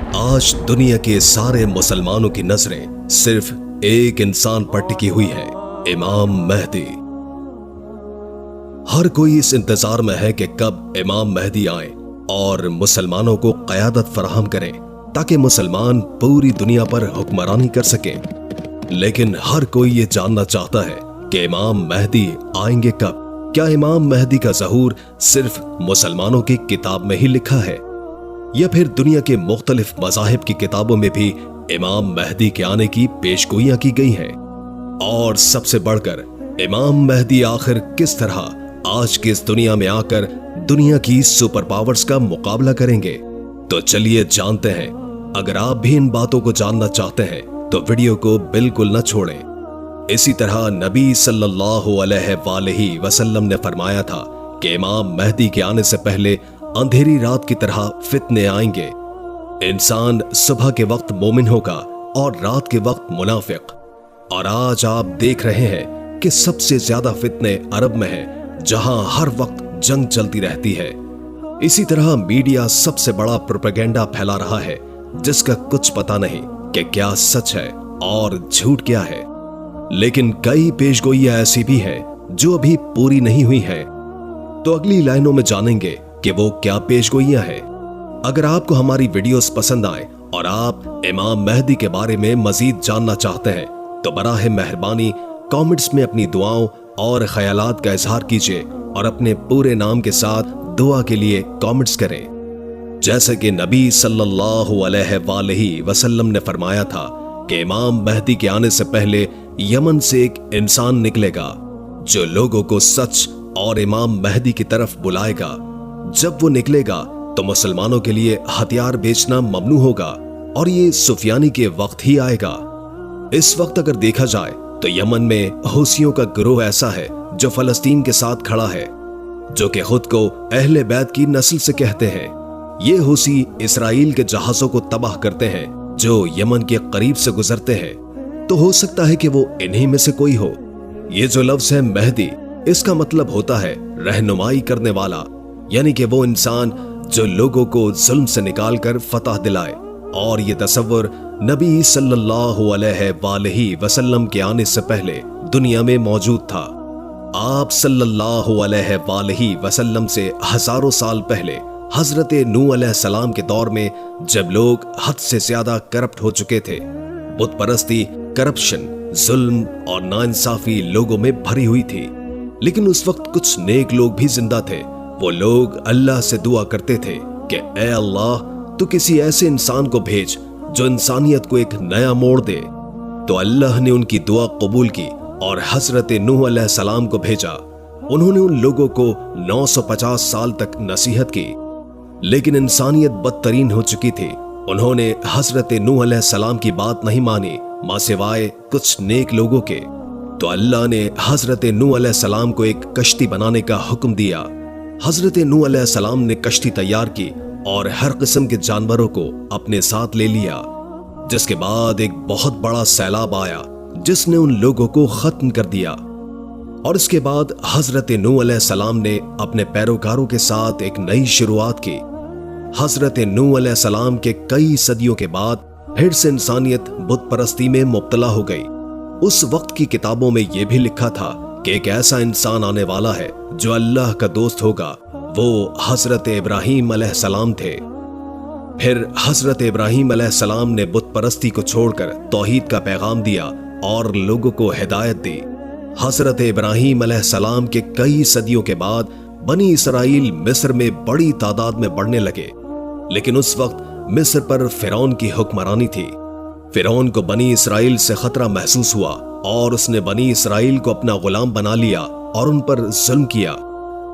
आज दुनिया के सारे मुसलमानों की नजरें सिर्फ एक इंसान पर टिकी हुई है, इमाम मेहदी। हर कोई इस इंतजार में है कि कब इमाम मेहदी आए और मुसलमानों को क़यादत फराहम करें ताकि मुसलमान पूरी दुनिया पर हुक्मरानी कर सकें। लेकिन हर कोई ये जानना चाहता है कि इमाम मेहदी आएंगे कब। क्या इमाम मेहदी का ज़हूर सिर्फ मुसलमानों की किताब में ही लिखा है या फिर दुनिया के मुख्तलिफ मज़ाहिब की किताबों में भी इमाम मेहदी के आने की पेशगोइयां की गई हैं? और सबसे बढ़कर इमाम मेहदी आखिर किस तरह आज की इस दुनिया में आकर दुनिया की सुपर पावर्स का मुकाबला करेंगे? तो चलिए जानते हैं। अगर आप भी इन बातों को जानना चाहते हैं तो वीडियो को बिल्कुल न छोड़ें। इसी तरह नबी सल्लल्लाहु अलैहि वसल्लम ने फरमाया था कि इमाम मेहदी के आने से पहले अंधेरी रात की तरह फितने आएंगे। इंसान सुबह के वक्त मोमिन होगा और रात के वक्त मुनाफिक। और आज आप देख रहे हैं कि सबसे ज्यादा फितने अरब में हैं, जहां हर वक्त जंग चलती रहती है। इसी तरह मीडिया सबसे बड़ा प्रोपेगेंडा फैला रहा है, जिसका कुछ पता नहीं कि क्या सच है और झूठ क्या है। लेकिन कई पेशगोइयां ऐसी भी हैं जो अभी पूरी नहीं हुई हैं। तो अगली लाइनों में जानेंगे कि वो क्या पेशगोइयां हैं। अगर आपको हमारी वीडियोस पसंद आए और आप इमाम मेहदी के बारे में मजीद जानना चाहते हैं तो बराह मेहरबानी कमेंट्स में अपनी दुआओं और ख्यालात का इजहार कीजिए और अपने पूरे नाम के साथ दुआ के लिए कमेंट्स करें। जैसे कि नबी सल्लल्लाहु अलैहि वसल्लम ने फरमाया था कि इमाम मेहदी के आने से पहले यमन से एक इंसान निकलेगा जो लोगों को सच और इमाम मेहदी की तरफ बुलाएगा। जब वो निकलेगा तो मुसलमानों के लिए हथियार बेचना ममनू होगा और ये सुफियानी के वक्त ही आएगा। इस वक्त अगर देखा जाए तो यमन में हूसियों का गिरोह ऐसा है जो फलस्तीन के साथ खड़ा है, जो कि खुद को अहले बैत की नस्ल से कहते हैं। ये हूसी इसराइल के जहाजों को तबाह करते हैं जो यमन के करीब से गुजरते हैं। तो हो सकता है कि वो इन्हीं में से कोई हो। ये जो लफ्ज है मेहदी, इसका मतलब होता है रहनुमाई करने वाला, यानी कि वो इंसान जो लोगों को जुल्म से निकालकर फतह दिलाए। और ये तसव्वुर नबी सल्लल्लाहु अलैहि वसल्लम के आने से पहले दुनिया में मौजूद था। आप सल्लल्लाहु अलैहि वसल्लम से हजारों साल पहले हजरत नूह अलैहिस्सलाम के दौर में, जब लोग हद से ज्यादा करप्ट हो चुके थे, बुत परस्ती, करप्शन, जुल्म और नाइंसाफी लोगों में भरी हुई थी। लेकिन उस वक्त कुछ नेक लोग भी जिंदा थे। वो लोग अल्लाह से दुआ करते थे कि ए अल्लाह, तू किसी ऐसे इंसान को भेज जो इंसानियत को एक नया मोड़ दे। तो अल्लाह ने उनकी दुआ कबूल की और हजरत नूह अलैहिस्सलाम को भेजा। उन्होंने उन लोगों को 950 साल तक नसीहत की, लेकिन इंसानियत बदतरीन हो चुकी थी। उन्होंने हजरत नूह अलैहिस्सलाम की बात नहीं मानी, मां सिवाय कुछ नेक लोगों के। तो अल्लाह ने हजरत नूह अलैहिस्सलाम को एक कश्ती बनाने का हुक्म दिया। हजरत नूह अलैहिस्सलाम ने कश्ती तैयार की और हर किस्म के जानवरों को अपने साथ ले लिया, जिसके बाद एक बहुत बड़ा सैलाब आया जिसने उन लोगों को खत्म कर दिया। और इसके बाद हजरत नूह अलैहिस्सलाम ने अपने पैरोकारों के साथ एक नई शुरुआत की। हजरत नूह अलैहिस्सलाम के कई सदियों के बाद फिर से इंसानियत बुत परस्ती में मुब्तला हो गई। उस वक्त की किताबों में यह भी लिखा था कि एक ऐसा इंसान आने वाला है जो अल्लाह का दोस्त होगा। वो हजरत इब्राहीम अलैहिस्सलाम थे। फिर हजरत इब्राहीम अलैहिस्सलाम ने बुत परस्ती को छोड़कर तौहीद का पैगाम दिया और लोगों को हिदायत दी। हजरत इब्राहीम अलैहिस्सलाम के कई सदियों के बाद बनी इसराइल मिस्र में बड़ी तादाद में बढ़ने लगे। लेकिन उस वक्त मिस्र पर फिरौन की हुक्मरानी थी। फिरौन को बनी इसराइल से खतरा महसूस हुआ और उसने बनी इसराइल को अपना गुलाम बना लिया और उन पर जुल्म किया।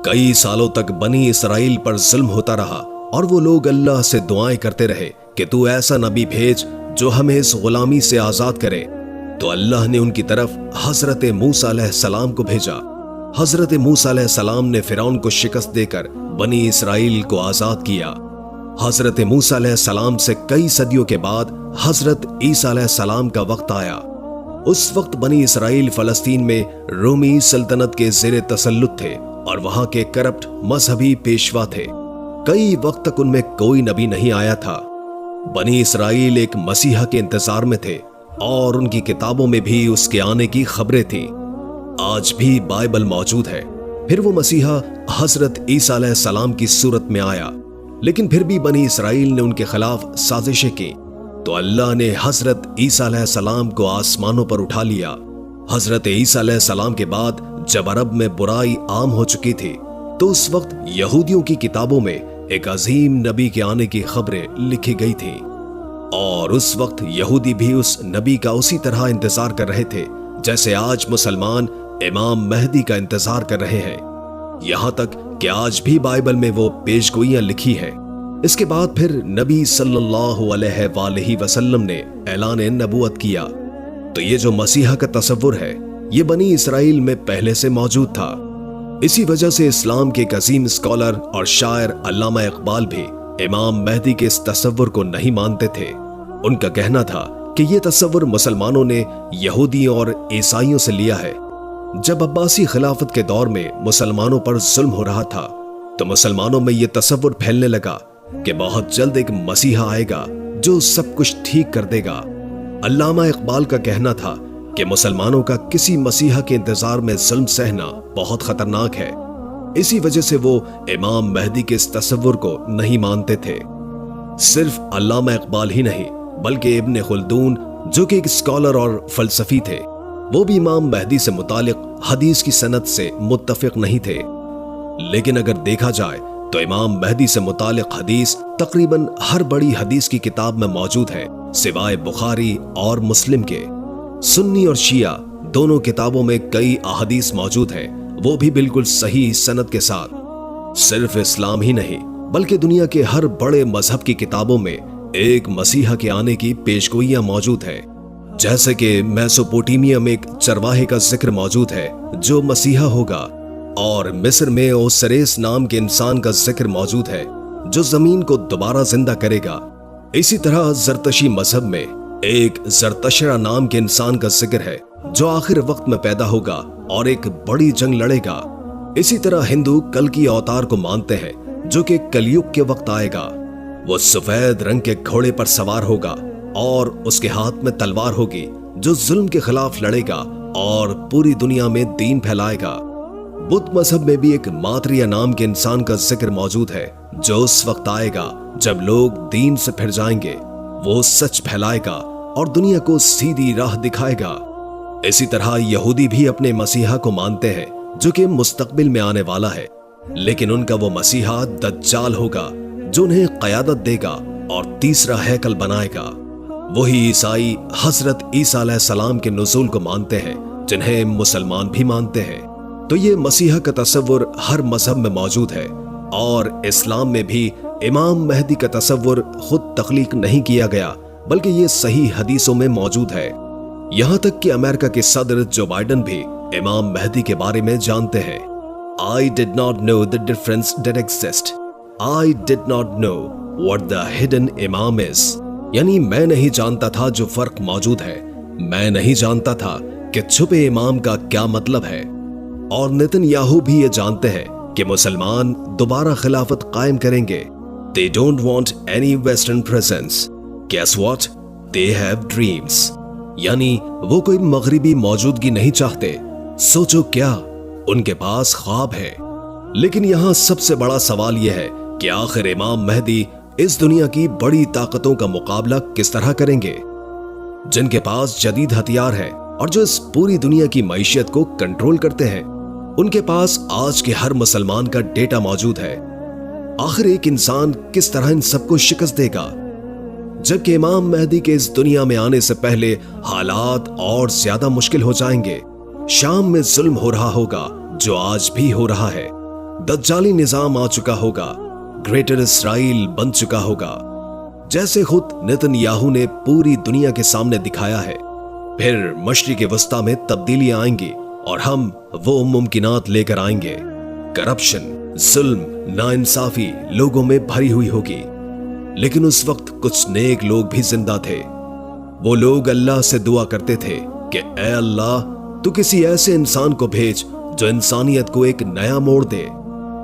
कई सालों तक बनी इसराइल पर जुल्म होता रहा और वो लोग अल्लाह से दुआएं करते रहे कि तू ऐसा नबी भेज जो हमें इस गुलामी से आजाद करे। तो अल्लाह ने उनकी तरफ हजरत मूसा अलैहिस्सलाम को भेजा। हजरत मूसा अलैहिस्सलाम ने फिरौन को शिकस्त देकर बनी इसराइल को आजाद किया। हजरत मूसा अलैहिस्सलाम से कई सदियों के बाद हजरत ईसा अलैहिस्सलाम का वक्त आया। उस वक्त बनी इसराइल फलस्तीन में रोमी सल्तनत के ज़ेरे तसल्लुत थे और वहां के करप्ट मजहबी पेशवा थे। कई वक्त तक उनमें कोई नबी नहीं आया था। बनी इसराइल एक मसीहा के इंतजार में थे और उनकी किताबों में भी उसके आने की खबरें थी। आज भी बाइबल मौजूद है। फिर वो मसीहा हजरत ईसा अलैहिस्सलाम की सूरत में आया, लेकिन फिर भी बनी इसराइल ने उनके खिलाफ साजिशें की, तो अल्लाह ने हजरत ईसा अलैहिस्सलाम को आसमानों पर उठा लिया। हजरत ईसा अलैहिस्सलाम के बाद जब अरब में बुराई आम हो चुकी थी, तो उस वक्त यहूदियों की किताबों में एक अजीम नबी के आने की खबरें लिखी गई थी, और उस वक्त यहूदी भी उस नबी का उसी तरह इंतजार कर रहे थे जैसे आज मुसलमान इमाम मेहदी का इंतजार कर रहे हैं। यहां तक कि आज भी बाइबल में वो पेशगोइयां लिखी हैं। इसके बाद फिर नबी सल्लल्लाहु अलैहि वसल्लम ने ऐलान नबूवत किया। तो ये जो मसीहा का तसव्वुर है, ये बनी इसराइल में पहले से मौजूद था। इसी वजह से इस्लाम के एक अजीम स्कॉलर और शायर अल्लामा इकबाल भी इमाम मेहदी के इस तसव्वुर को नहीं मानते थे। उनका कहना था कि ये तसव्वुर मुसलमानों ने यहूदियों और ईसाइयों से लिया है। जब अब्बासी खिलाफत के दौर में मुसलमानों पर जुल्म हो रहा था, तो मुसलमानों में यह तसव्वुर फैलने लगा कि बहुत जल्द एक मसीहा आएगा जो सब कुछ ठीक कर देगा। अल्लामा इकबाल का कहना था कि मुसलमानों का किसी मसीहा के इंतजार में जुल्म सहना बहुत खतरनाक है। इसी वजह से वो इमाम मेहदी के इस तसव्वुर को नहीं मानते थे। सिर्फ अल्लामा इकबाल ही नहीं, बल्कि इब्ने खुल्दून जो कि एक स्कॉलर और फलसफी थे, वो भी इमाम मेहदी से मुतालिक हदीस की सनद से मुत्तफिक नहीं थे। लेकिन अगर देखा जाए तो इमाम मेहदी से मुतालिक हदीस तकरीबन हर बड़ी हदीस की किताब में मौजूद है, सिवाय बुखारी और मुस्लिम के। सुन्नी और शिया दोनों किताबों में कई अहदीस मौजूद हैं, वो भी बिल्कुल सही सनद के साथ। सिर्फ इस्लाम ही नहीं, बल्कि दुनिया के हर बड़े मजहब की किताबों में एक मसीहा के आने की पेशगोइयां मौजूद है। जैसे कि मेसोपोटामिया में एक चरवाहे का जिक्र मौजूद है जो मसीहा होगा, और मिस्र में ओसरेस नाम के इंसान का जिक्र मौजूद है जो जमीन को दोबारा जिंदा करेगा। इसी तरह जरतशी मजहब में एक जरतशरा नाम के इंसान का जिक्र है जो आखिर वक्त में पैदा होगा और एक बड़ी जंग लड़ेगा। इसी तरह हिंदू कल की अवतार को मानते हैं जो कि कलयुग के वक्त आएगा। वो सफेद रंग के घोड़े पर सवार होगा और उसके हाथ में तलवार होगी जो जुल्म के खिलाफ लड़ेगा और पूरी दुनिया में दीन फैलाएगा। बुद्ध मजहब में भी एक मात्रिया नाम के इंसान का जिक्र मौजूद है जो उस वक्त आएगा जब लोग दीन से फिर जाएंगे। वो सच फैलाएगा और दुनिया को सीधी राह दिखाएगा। इसी तरह यहूदी भी अपने मसीहा को मानते हैं जो कि मुस्तकबिल में आने वाला है, लेकिन उनका वो मसीहा दज्जाल होगा जो उन्हें क़यादत देगा और तीसरा हैकल बनाएगा। वही ईसाई हजरत ईसा अलैहिस्सलाम के नुज़ूल को मानते हैं जिन्हें मुसलमान भी मानते हैं। तो ये मसीहा का तसव्वुर हर मजहब में मौजूद है, और इस्लाम में भी इमाम मेहदी का तसव्वुर खुद तख्लीक नहीं किया गया, बल्कि ये सही हदीसों में मौजूद है। यहां तक कि अमेरिका के सदर जो बाइडन भी इमाम मेहदी के बारे में जानते हैं। I did not know the difference that exists. I did not know what the hidden imam is. यानी मैं नहीं जानता था जो फर्क मौजूद है। मैं नहीं जानता था कि छुपे इमाम का क्या मतलब है। और नेतन्याहू भी ये जानते हैं कि मुसलमान दोबारा खिलाफत कायम करेंगे। They don't want any Western presence. Guess what? They have dreams. यानी वो कोई मगरिबी मौजूदगी नहीं चाहते। सोचो क्या, उनके पास ख्वाब है। लेकिन यहाँ सबसे बड़ा सवाल यह है कि आखिर इमाम मेहदी इस दुनिया की बड़ी ताकतों का मुकाबला किस तरह करेंगे, जिनके पास जदीद हथियार है और जो इस पूरी दुनिया की मईशत को कंट्रोल करते हैं। उनके पास आज के हर मुसलमान का डेटा मौजूद है। आखिर एक इंसान किस तरह इन सबको शिकस्त देगा, जबकि इमाम मेहदी के इस दुनिया में आने से पहले हालात और ज्यादा मुश्किल हो जाएंगे। शाम में जुल्म हो रहा होगा जो आज भी हो रहा है। दज्जाली निजाम आ चुका होगा। ग्रेटर इसराइल बन चुका होगा, जैसे खुद नेतन्याहू ने पूरी दुनिया के सामने दिखाया है। फिर मशरिक़ वस्ता में तब्दीलियां आएंगी और हम वो मुमकिनात लेकर आएंगे। करप्शन, जुल्म, नाइंसाफी लोगों में भरी हुई होगी, लेकिन उस वक्त कुछ नेक लोग भी जिंदा थे। वो लोग अल्लाह से दुआ करते थे कि ऐ अल्लाह, तू किसी ऐसे इंसान को भेज जो इंसानियत को एक नया मोड़ दे।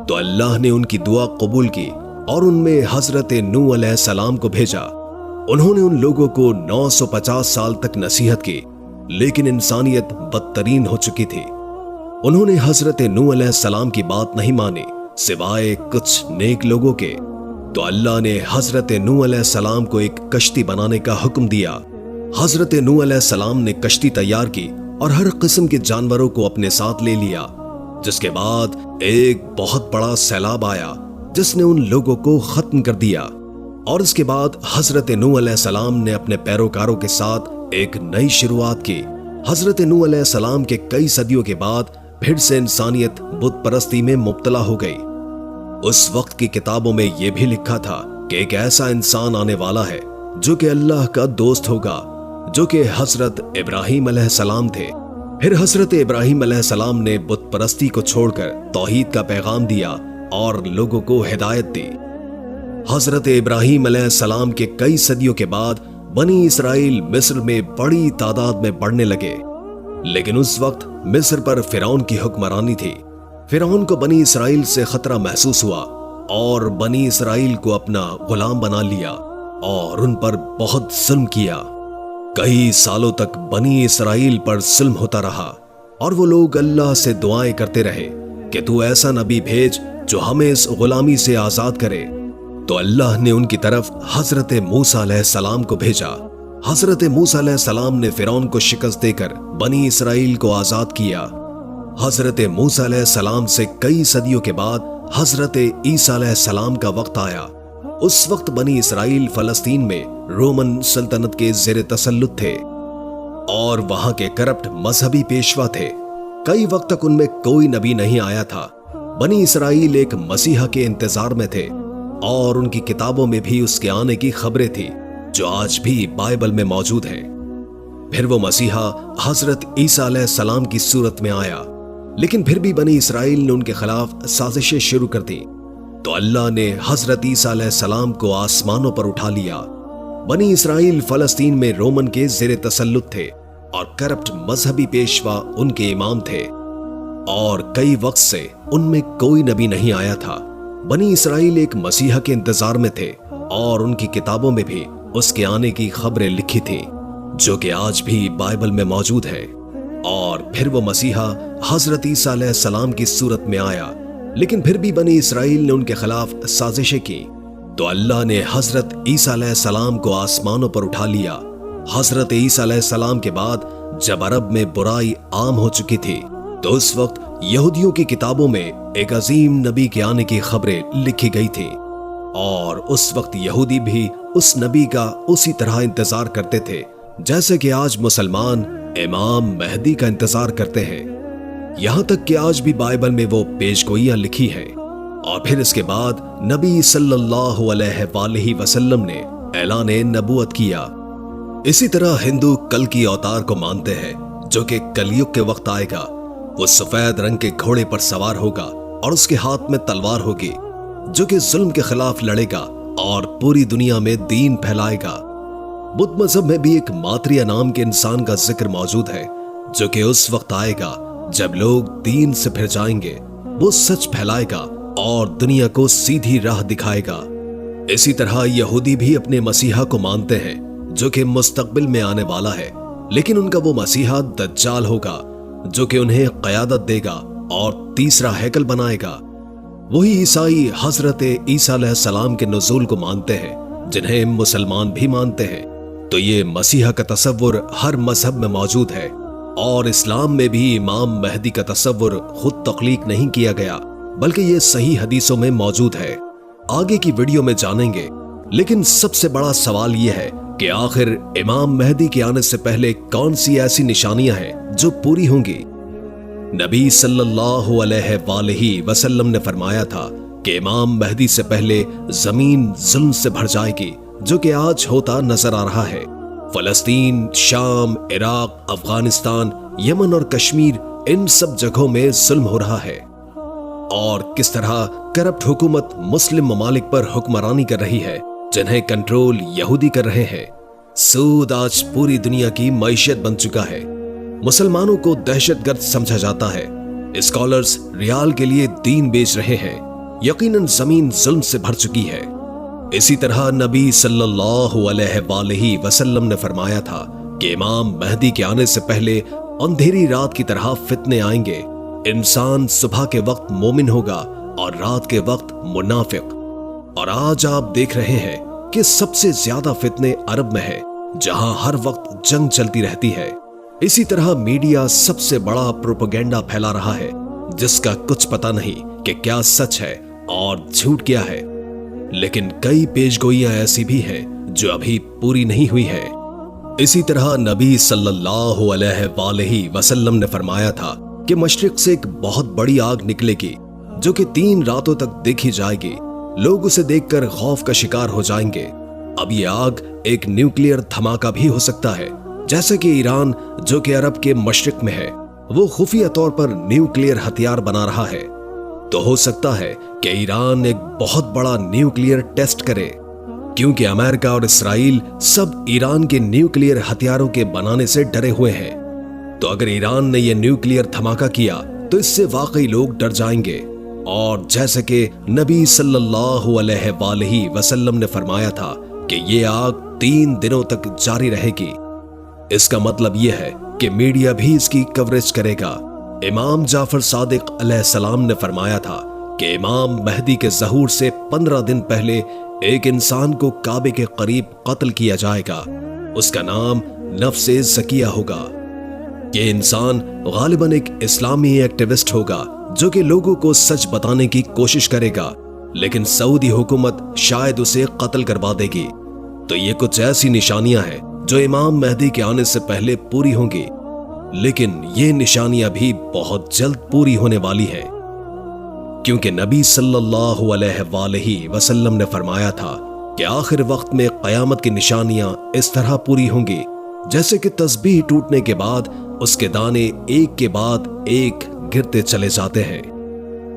तो अल्लाह ने उनकी दुआ कबूल की और उनमें हजरत नूह अलैहिस्सलाम को भेजा। انہوں نے ان لوگوں کو 950 سال تک نصیحت کی، لیکن انسانیت بدترین ہو چکی تھی۔ انہوں نے حضرت نوح علیہ السلام کی بات نہیں مانی سوائے کچھ نیک لوگوں کے، تو اللہ نے حضرت نوح علیہ السلام کو ایک کشتی بنانے کا حکم دیا۔ حضرت نوح علیہ السلام نے کشتی تیار کی اور ہر قسم کے جانوروں کو اپنے ساتھ لے لیا، جس کے بعد ایک بہت بڑا سیلاب آیا جس نے ان لوگوں کو ختم کر دیا۔ اور اس کے بعد حضرت نوح علیہ السلام نے اپنے پیروکاروں کے ساتھ ایک نئی شروعات کی۔ حضرت نوح علیہ السلام کے کئی صدیوں کے بعد پھر سے انسانیت بت پرستی میں مبتلا ہو گئی۔ اس وقت کی کتابوں میں یہ بھی لکھا تھا کہ ایک ایسا انسان آنے والا ہے جو کہ اللہ کا دوست ہوگا، جو کہ حضرت ابراہیم علیہ السلام تھے۔ پھر حضرت ابراہیم علیہ السلام نے بت پرستی کو چھوڑ کر توحید کا پیغام دیا اور لوگوں کو ہدایت دی۔ حضرت ابراہیم علیہ السلام کے کئی صدیوں کے بعد بنی اسرائیل مصر میں بڑی تعداد میں بڑھنے لگے، لیکن اس وقت مصر پر فرعون کی حکمرانی تھی۔ فرعون کو بنی اسرائیل سے خطرہ محسوس ہوا اور بنی اسرائیل کو اپنا غلام بنا لیا اور ان پر بہت ظلم کیا۔ کئی سالوں تک بنی اسرائیل پر ظلم ہوتا رہا اور وہ لوگ اللہ سے دعائیں کرتے رہے کہ تو ایسا نبی بھیج جو ہمیں اس غلامی سے آزاد کرے۔ تو اللہ نے ان کی طرف حضرت موسیٰ علیہ السلام کو بھیجا۔ حضرت موسیٰ علیہ السلام نے فرعون کو شکست دے کر بنی اسرائیل کو آزاد کیا۔ حضرت موسیٰ علیہ السلام سے کئی صدیوں کے بعد حضرت عیسیٰ علیہ السلام کا وقت آیا۔ اس وقت بنی اسرائیل فلسطین میں رومن سلطنت کے زیر تسلط تھے اور وہاں کے کرپٹ مذہبی پیشوا تھے۔ کئی وقت تک ان میں کوئی نبی نہیں آیا تھا۔ بنی اسرائیل ایک مسیحا کے انتظار میں تھے اور ان کی کتابوں میں بھی اس کے آنے کی خبریں تھی جو آج بھی بائبل میں موجود ہیں۔ پھر وہ مسیحا حضرت عیسیٰ علیہ السلام کی صورت میں آیا، لیکن پھر بھی بنی اسرائیل نے ان کے خلاف سازشیں شروع کر دی، تو اللہ نے حضرت عیسیٰ علیہ السلام کو آسمانوں پر اٹھا لیا۔ بنی اسرائیل فلسطین میں رومن کے زیر تسلط تھے اور کرپٹ مذہبی پیشوا ان کے امام تھے، اور کئی وقت سے ان میں کوئی نبی نہیں آیا تھا۔ بنی اسرائیل ایک مسیحا کے انتظار میں تھے اور ان کی کتابوں میں بھی اس کے آنے کی خبریں لکھی تھیں جو کہ آج بھی بائبل میں موجود ہے۔ اور پھر وہ مسیحا حضرت عیسیٰ علیہ السلام کی صورت میں آیا، لیکن پھر بھی بنی اسرائیل نے ان کے خلاف سازشیں کی، تو اللہ نے حضرت عیسیٰ علیہ السلام کو آسمانوں پر اٹھا لیا۔ حضرت عیسیٰ علیہ السلام کے بعد جب عرب میں برائی عام ہو چکی تھی، تو اس وقت یہودیوں کی کتابوں میں ایک عظیم نبی کے آنے کی خبریں لکھی گئی تھی، اور اس وقت یہودی بھی اس نبی کا اسی طرح انتظار کرتے تھے جیسے کہ آج مسلمان امام مہدی کا انتظار کرتے ہیں۔ یہاں تک کہ آج بھی بائبل میں وہ پیش گوئیاں لکھی ہیں۔ اور پھر اس کے بعد نبی صلی اللہ علیہ وآلہ وسلم نے اعلان نبوت کیا۔ اسی طرح ہندو کل کی اوتار کو مانتے ہیں جو کہ کلیگ کے وقت آئے گا۔ وہ سفید رنگ کے گھوڑے پر سوار ہوگا اور اس کے ہاتھ میں تلوار ہوگی، جو کہ ظلم کے خلاف لڑے گا اور پوری دنیا میں دین پھیلائے گا۔ بدھ مذہب میں بھی ایک ماتریہ نام کے انسان کا ذکر موجود ہے جو کہ اس وقت آئے گا جب لوگ دین سے پھر جائیں گے۔ وہ سچ پھیلائے گا اور دنیا کو سیدھی راہ دکھائے گا۔ اسی طرح یہودی بھی اپنے مسیحا کو مانتے ہیں جو کہ مستقبل میں آنے والا ہے، لیکن ان کا وہ مسیحا دجال ہوگا جو کہ انہیں قیادت دے گا اور تیسرا ہیکل بنائے گا۔ وہی عیسائی حضرت عیسیٰ علیہ السلام کے نزول کو مانتے ہیں جنہیں مسلمان بھی مانتے ہیں۔ تو یہ مسیحا کا تصور ہر مذہب میں موجود ہے، اور اسلام میں بھی امام مہدی کا تصور خود تخلیق نہیں کیا گیا بلکہ یہ صحیح حدیثوں میں موجود ہے۔ آگے کی ویڈیو میں جانیں گے، لیکن سب سے بڑا سوال یہ ہے کہ آخر امام مہدی کے آنے سے پہلے کون سی ایسی نشانیاں ہیں جو پوری ہوں گی؟ نبی صلی اللہ علیہ وآلہ وسلم نے فرمایا تھا کہ امام مہدی سے پہلے زمین ظلم سے بھر جائے گی، جو کہ آج ہوتا نظر آ رہا ہے۔ فلسطین، شام، عراق، افغانستان، یمن اور کشمیر، ان سب جگہوں میں ظلم ہو رہا ہے، اور کس طرح کرپٹ حکومت مسلم ممالک پر حکمرانی کر رہی ہے جنہیں کنٹرول یہودی کر رہے ہیں۔ سود آج پوری دنیا کی معیشت بن چکا ہے۔ مسلمانوں کو دہشت گرد سمجھا جاتا ہے۔ اسکالرز ریال کے لیے دین بیچ رہے ہیں۔ یقیناً زمین ظلم سے بھر چکی ہے۔ इसी तरह नबी सल्लल्लाहु अलैहि वसल्लम ने फरमाया था कि इमाम महदी के आने से पहले अंधेरी रात की तरह फितने आएंगे। इंसान सुबह के वक्त मोमिन होगा और रात के वक्त मुनाफिक। और आज आप देख रहे हैं कि सबसे ज्यादा फितने अरब में है, जहां हर वक्त जंग चलती रहती है। इसी तरह मीडिया सबसे बड़ा प्रोपेगेंडा फैला रहा है, जिसका कुछ पता नहीं कि क्या सच है और झूठ क्या है। लेकिन कई पेशगोइयां ऐसी भी हैं जो अभी पूरी नहीं हुई है। इसी तरह नबी सल्लल्लाहु अलैहि वसल्लम ने फरमाया था कि मशरिक से एक बहुत बड़ी आग निकलेगी जो कि 3 रातों तक देखी जाएगी। लोग उसे देखकर खौफ का शिकार हो जाएंगे। अब ये आग एक न्यूक्लियर धमाका भी हो सकता है, जैसे कि ईरान जो कि अरब के मशरिक में है, वो खुफिया तौर पर न्यूक्लियर हथियार बना रहा है। तो हो सकता है कि ईरान एक बहुत बड़ा न्यूक्लियर टेस्ट करे, क्योंकि अमेरिका और इसराइल सब ईरान के न्यूक्लियर हथियारों के बनाने से डरे हुए हैं। तो अगर ईरान ने यह न्यूक्लियर धमाका किया तो इससे वाकई लोग डर जाएंगे। और जैसे कि नबी सल्लल्लाहु अलैहि वसल्लम ने फरमाया था कि ये आग 3 दिनों तक जारी रहेगी। इसका मतलब यह है कि मीडिया भी इसकी कवरेज करेगा। इमाम जाफर सादिक अलैहिस्सलाम ने फरमाया था कि इमाम महदी के ज़हूर से 15 दिन पहले एक इंसान को काबे के करीब कत्ल किया जाएगा। उसका नाम नफ्से ज़किया होगा। ये इंसान गालिबन एक इस्लामी एक्टिविस्ट होगा जो कि लोगों को सच बताने की कोशिश करेगा, लेकिन सऊदी हुकूमत शायद उसे कत्ल करवा देगी। तो ये कुछ ऐसी निशानियां हैं जो इमाम महदी के आने से पहले पूरी होंगी, लेकिन ये निशानियां भी बहुत जल्द पूरी होने वाली हैं, क्योंकि नबी सल्लल्लाहु अलैहि वसल्लम ने फरमाया था कि आखिर वक्त में कयामत की निशानियां इस तरह पूरी होंगी जैसे कि तस्बीह टूटने के बाद उसके दाने एक के बाद एक गिरते चले जाते हैं।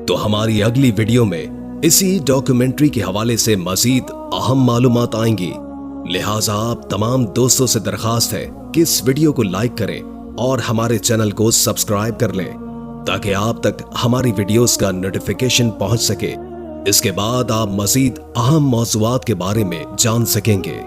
तो हमारी अगली वीडियो में इसी डॉक्यूमेंट्री के हवाले से मजीद अहम मालूमात आएंगी। लिहाजा आप तमाम दोस्तों से दरखास्त है कि इस वीडियो को लाइक करें और हमारे चैनल को सब्सक्राइब कर लें, ताकि आप तक हमारी वीडियोस का नोटिफिकेशन पहुंच सके। इसके बाद आप मजीद अहम मौज़ूआत के बारे में जान सकेंगे।